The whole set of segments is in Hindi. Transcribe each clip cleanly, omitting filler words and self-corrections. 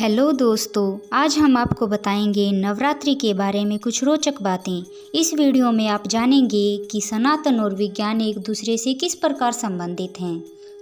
हेलो दोस्तों, आज हम आपको बताएंगे नवरात्रि के बारे में कुछ रोचक बातें। इस वीडियो में आप जानेंगे कि सनातन और विज्ञान एक दूसरे से किस प्रकार संबंधित हैं।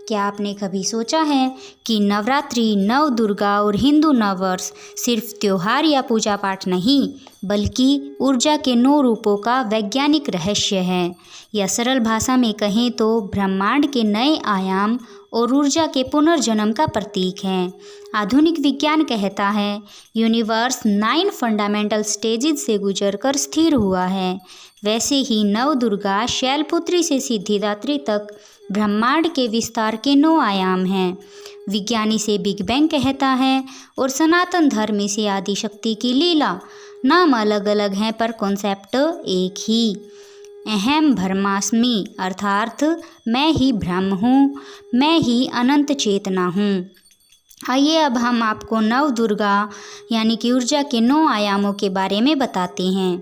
क्या आपने कभी सोचा है कि नवरात्रि, नव दुर्गा और हिंदू नववर्ष सिर्फ त्योहार या पूजा पाठ नहीं, बल्कि ऊर्जा के 9 रूपों का वैज्ञानिक रहस्य है। या सरल भाषा में कहें तो ब्रह्मांड के नए आयाम और ऊर्जा के पुनर्जन्म का प्रतीक है। आधुनिक विज्ञान कहता है यूनिवर्स 9 फंडामेंटल स्टेजेस से गुजरकर स्थिर हुआ है। वैसे ही नव दुर्गा शैलपुत्री से सिद्धिदात्री तक ब्रह्मांड के विस्तार के 9 आयाम हैं। विज्ञान इसे बिग बैंग कहता है और सनातन धर्म से आदि शक्ति की लीला। नाम अलग अलग हैं पर कॉन्सेप्ट एक ही। अहम ब्रह्मास्मि अर्थात मैं ही ब्रह्म हूँ, मैं ही अनंत चेतना हूँ। आइए अब हम आपको नव दुर्गा यानी कि ऊर्जा के 9 आयामों के बारे में बताते हैं।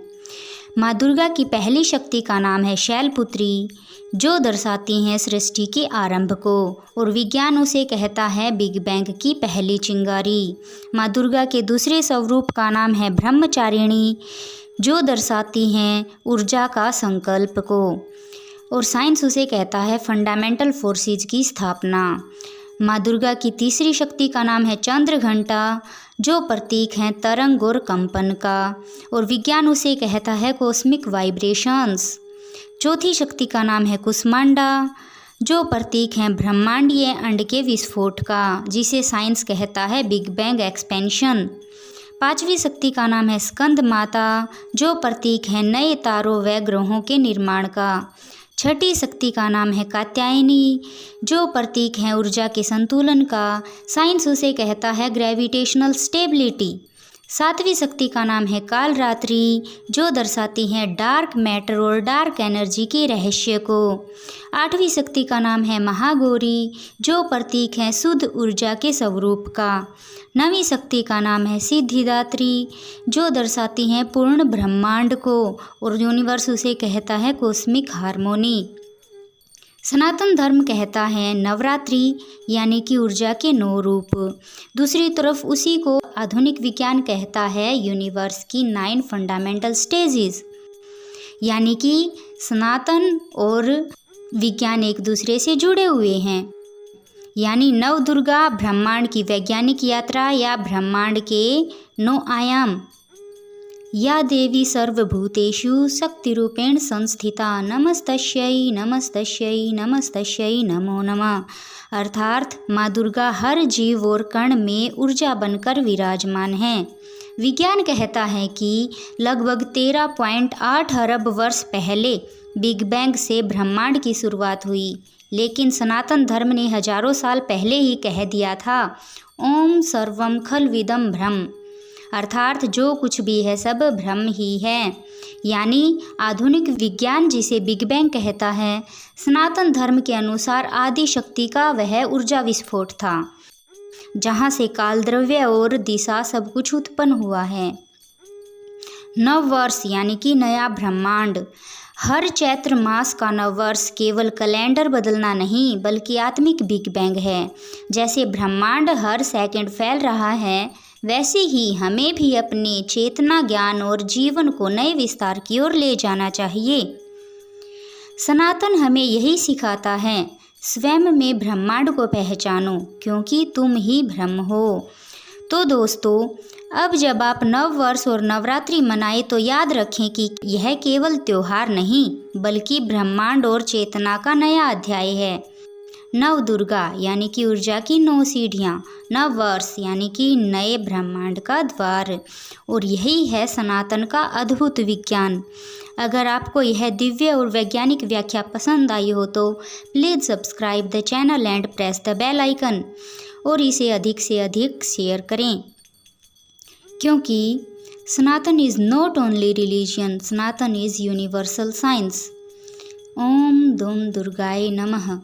माँ दुर्गा की पहली शक्ति का नाम है शैलपुत्री, जो दर्शाती हैं सृष्टि के आरंभ को, और विज्ञान उसे कहता है बिग बैंग की पहली चिंगारी। माँ दुर्गा के दूसरे स्वरूप का नाम है ब्रह्मचारिणी, जो दर्शाती हैं ऊर्जा का संकल्प को, और साइंस उसे कहता है फंडामेंटल फोर्सेस की स्थापना। माँ दुर्गा की तीसरी शक्ति का नाम है चंद्र घंटा, जो प्रतीक हैं तरंग और कंपन का, और विज्ञान उसे कहता है कॉस्मिक वाइब्रेशंस। चौथी शक्ति का नाम है कुष्मांडा, जो प्रतीक हैं ब्रह्मांडीय अंड के विस्फोट का, जिसे साइंस कहता है बिग बैंग एक्सपेंशन। पांचवी शक्ति का नाम है स्कंद माता, जो प्रतीक है नए तारों व ग्रहों के निर्माण का। छठी शक्ति का नाम है कात्यायनी, जो प्रतीक है ऊर्जा के संतुलन का, साइंस उसे कहता है ग्रेविटेशनल स्टेबिलिटी। सातवीं शक्ति का नाम है कालरात्रि, जो दर्शाती है डार्क मैटर और डार्क एनर्जी के रहस्य को। आठवीं शक्ति का नाम है महागौरी, जो प्रतीक है शुद्ध ऊर्जा के स्वरूप का। नवीं शक्ति का नाम है सिद्धिदात्री, जो दर्शाती हैं पूर्ण ब्रह्मांड को, और यूनिवर्स उसे कहता है कॉस्मिक हार्मोनी। सनातन धर्म कहता है नवरात्रि यानी कि ऊर्जा के 9 रूप। दूसरी तरफ उसी को आधुनिक विज्ञान कहता है यूनिवर्स की 9 फंडामेंटल स्टेजेस। यानी कि सनातन और विज्ञान एक दूसरे से जुड़े हुए हैं। यानी नव दुर्गा ब्रह्मांड की वैज्ञानिक यात्रा या ब्रह्मांड के 9 आयाम। या देवी सर्वभूतेषु शक्तिरूपेण संस्थिता नमस्तस्यै नमस्तस्यै नमस्तस्यै नमो नमः। अर्थात माँ दुर्गा हर जीव और कण में ऊर्जा बनकर विराजमान है। विज्ञान कहता है कि लगभग 13.8 अरब वर्ष पहले बिग बैंग से ब्रह्मांड की शुरुआत हुई, लेकिन सनातन धर्म ने हजारों साल पहले ही कह दिया था ओम सर्वम खलविदम ब्रह्म, अर्थात जो कुछ भी है सब ब्रह्म ही है। यानी आधुनिक विज्ञान जिसे बिग बैंग कहता है, सनातन धर्म के अनुसार आदि शक्ति का वह ऊर्जा विस्फोट था, जहाँ से काल द्रव्य और दिशा सब कुछ उत्पन्न हुआ है। नववर्ष यानी कि नया ब्रह्मांड। हर चैत्र मास का नववर्ष केवल कैलेंडर बदलना नहीं, बल्कि आत्मिक बिग बैंग है। जैसे ब्रह्मांड हर सेकंड फैल रहा है, वैसे ही हमें भी अपने चेतना, ज्ञान और जीवन को नए विस्तार की ओर ले जाना चाहिए। सनातन हमें यही सिखाता है, स्वयं में ब्रह्मांड को पहचानो, क्योंकि तुम ही ब्रह्म हो। तो दोस्तों, अब जब आप नव वर्ष और नवरात्रि मनाएं तो याद रखें कि यह केवल त्योहार नहीं, बल्कि ब्रह्मांड और चेतना का नया अध्याय है। नव दुर्गा यानी कि ऊर्जा की 9 सीढ़ियाँ, नव वर्ष यानी कि नए ब्रह्मांड का द्वार, और यही है सनातन का अद्भुत विज्ञान। अगर आपको यह दिव्य और वैज्ञानिक व्याख्या पसंद आई हो तो please subscribe the channel and press the bell icon, और इसे अधिक से अधिक शेयर करें, क्योंकि Sanatan is not only religion, Sanatan is universal science. ओम दुम दुर्गाय नमः।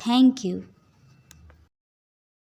Thank you.